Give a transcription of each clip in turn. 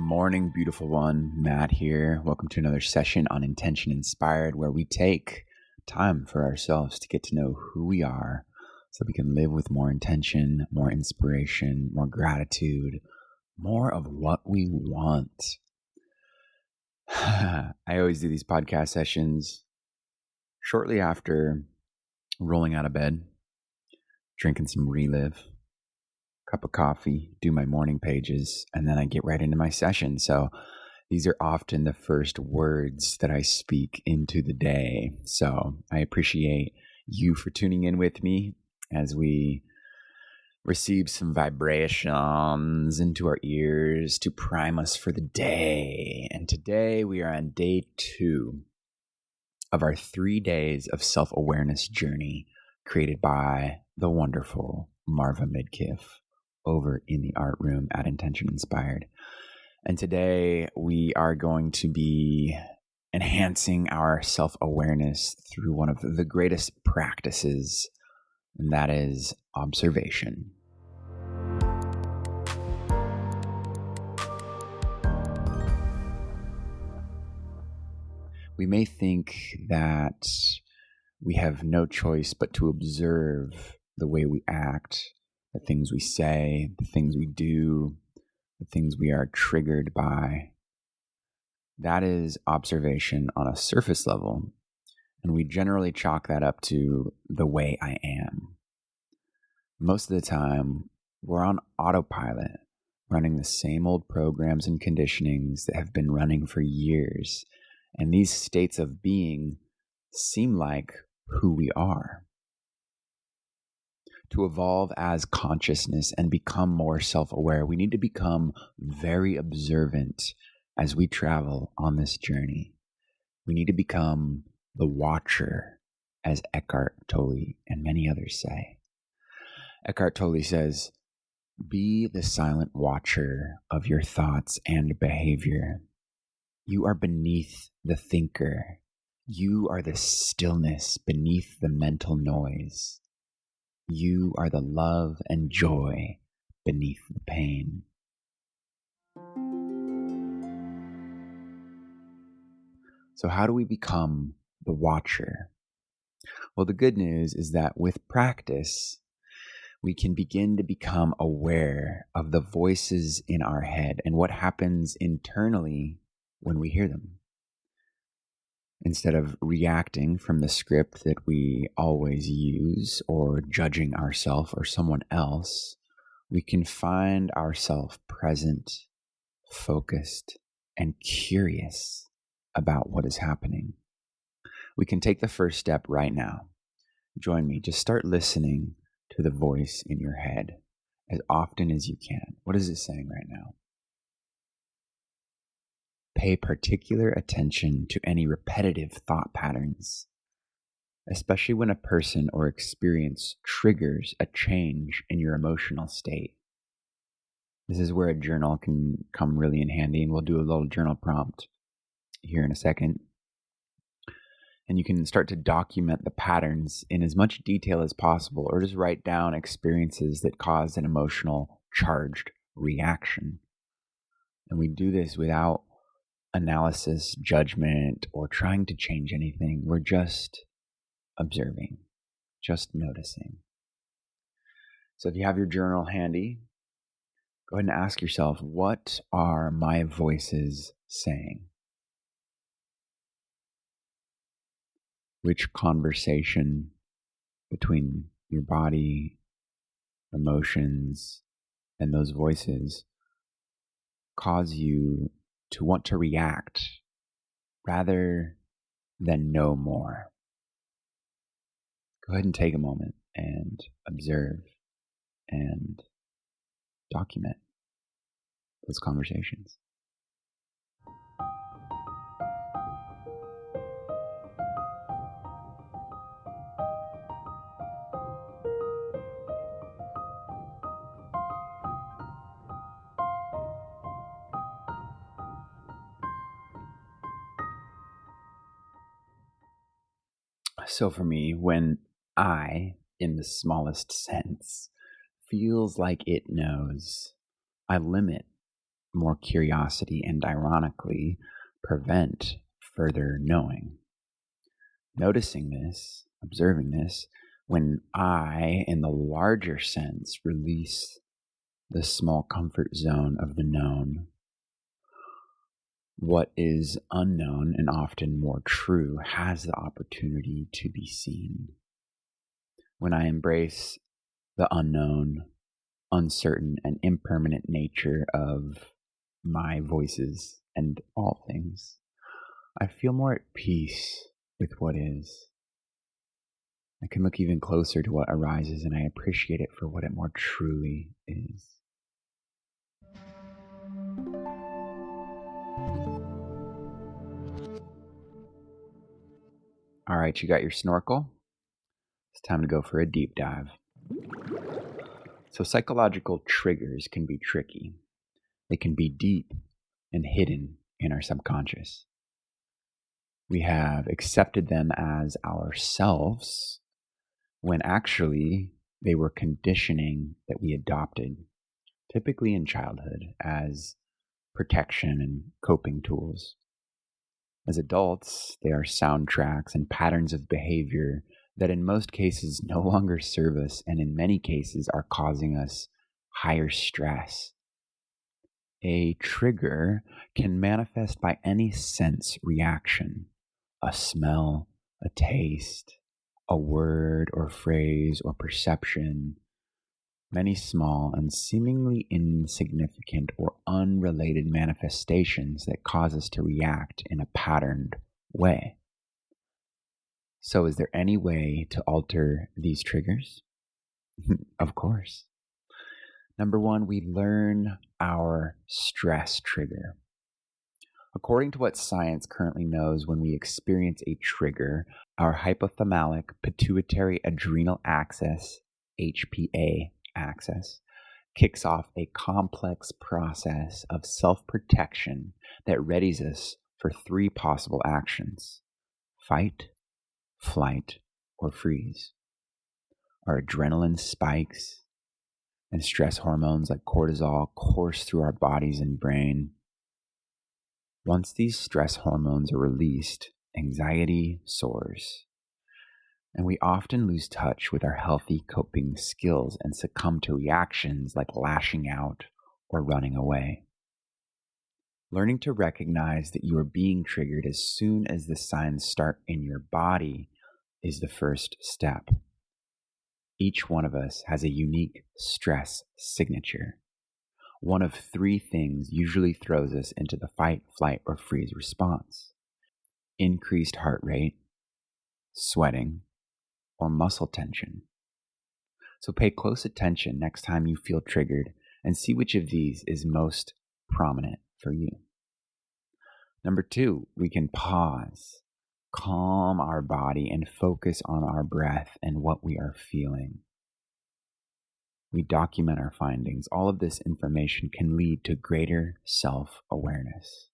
morning, beautiful one. Matt here. Welcome to another session on Intention Inspired, where we take time for ourselves to get to know who we are so we can live with more intention, more inspiration, more gratitude, more of what we want. I always do these podcast sessions shortly after rolling out of bed, drinking some Relive, cup of coffee, do my morning pages, and then I get right into my session. So these are often the first words that I speak into the day. So I appreciate you for tuning in with me as we receive some vibrations into our ears to prime us for the day. And today we are on day 2 of our 3 days of self-awareness journey created by the wonderful Marva Midkiff over in the art room at Intention Inspired. And today we are going to be enhancing our self-awareness through one of the greatest practices, and that is observation. We may think that we have no choice but to observe the way we act, the things we say, the things we do, the things we are triggered by. That is observation on a surface level, and we generally chalk that up to the way I am. Most of the time, we're on autopilot, running the same old programs and conditionings that have been running for years, and these states of being seem like who we are. To evolve as consciousness and become more self-aware, we need to become very observant as we travel on this journey. We need to become the watcher, as Eckhart Tolle and many others say. Eckhart Tolle says, "Be the silent watcher of your thoughts and behavior. You are beneath the thinker. You are the stillness beneath the mental noise. You are the love and joy beneath the pain." So how do we become the watcher? Well, the good news is that with practice, we can begin to become aware of the voices in our head and what happens internally when we hear them. Instead of reacting from the script that we always use or judging ourselves or someone else, we can find ourselves present, focused, and curious about what is happening. We can take the first step right now. Join me. Just start listening to the voice in your head as often as you can. What is it saying right now? Pay particular attention to any repetitive thought patterns, especially when a person or experience triggers a change in your emotional state. This is where a journal can come really in handy, and we'll do a little journal prompt here in a second. And you can start to document the patterns in as much detail as possible, or just write down experiences that cause an emotional charged reaction. And we do this without analysis, judgment, or trying to change anything. We're just observing, just noticing. So if you have your journal handy, go ahead and ask yourself, what are my voices saying? Which conversation between your body, emotions, and those voices cause you to want to react rather than know more? Go ahead and take a moment and observe and document those conversations. So for me, when I, in the smallest sense, feels like it knows, I limit more curiosity, and ironically, prevent further knowing. Noticing this, observing this, when I, in the larger sense, release the small comfort zone of the known, what is unknown and often more true has the opportunity to be seen. When I embrace the unknown, uncertain, and impermanent nature of my voices and all things, I feel more at peace with what is. I can look even closer to what arises, and I appreciate it for what it more truly is. All right, you got your snorkel? It's time to go for a deep dive. So psychological triggers can be tricky. They can be deep and hidden in our subconscious. We have accepted them as ourselves when actually they were conditioning that we adopted, typically in childhood, as protection and coping tools. As adults, they are soundtracks and patterns of behavior that in most cases no longer serve us and in many cases are causing us higher stress. A trigger can manifest by any sense reaction, a smell, a taste, a word or phrase or perception, many small and seemingly insignificant or unrelated manifestations that cause us to react in a patterned way. So is there any way to alter these triggers? Of course. Number one, we learn our stress trigger. According to what science currently knows, when we experience a trigger, our hypothalamic pituitary adrenal axis, HPA axis, kicks off a complex process of self-protection that readies us for three possible actions: fight, flight, or freeze. Our adrenaline spikes, and stress hormones like cortisol course through our bodies and brain. Once these stress hormones are released, anxiety soars, and we often lose touch with our healthy coping skills and succumb to reactions like lashing out or running away. Learning to recognize that you are being triggered as soon as the signs start in your body is the first step. Each one of us has a unique stress signature. One of three things usually throws us into the fight, flight, or freeze response: increased heart rate, sweating, or muscle tension. So pay close attention next time you feel triggered and see which of these is most prominent for you. Number two, we can pause, calm our body, and focus on our breath and what we are feeling. We document our findings. All of this information can lead to greater self-awareness.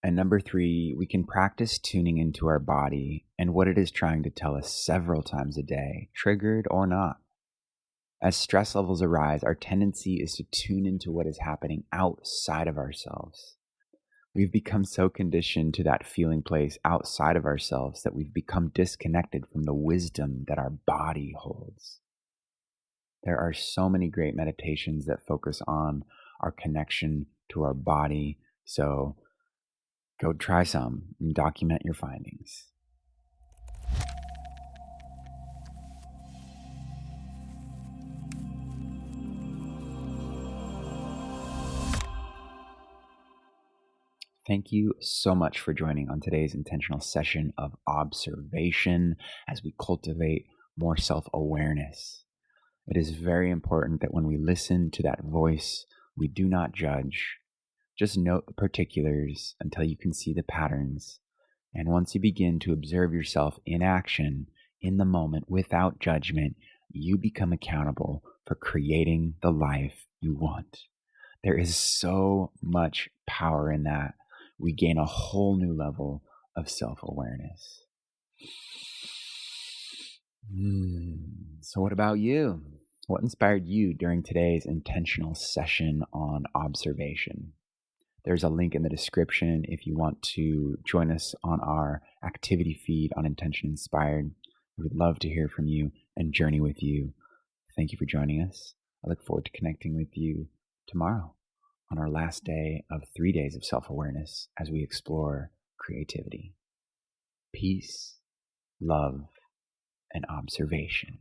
And number three, we can practice tuning into our body and what it is trying to tell us several times a day, triggered or not. As stress levels arise, our tendency is to tune into what is happening outside of ourselves. We've become so conditioned to that feeling place outside of ourselves that we've become disconnected from the wisdom that our body holds. There are so many great meditations that focus on our connection to our body. So go try some and document your findings. Thank you so much for joining on today's intentional session of observation as we cultivate more self-awareness. It is very important that when we listen to that voice, we do not judge. Just note the particulars until you can see the patterns. And once you begin to observe yourself in action, in the moment, without judgment, you become accountable for creating the life you want. There is so much power in that. We gain a whole new level of self-awareness. So what about you? What inspired you during today's intentional session on observation? There's a link in the description if you want to join us on our activity feed on Intention Inspired. We would love to hear from you and journey with you. Thank you for joining us. I look forward to connecting with you tomorrow on our last day of 3 days of self-awareness as we explore creativity, peace, love, and observation.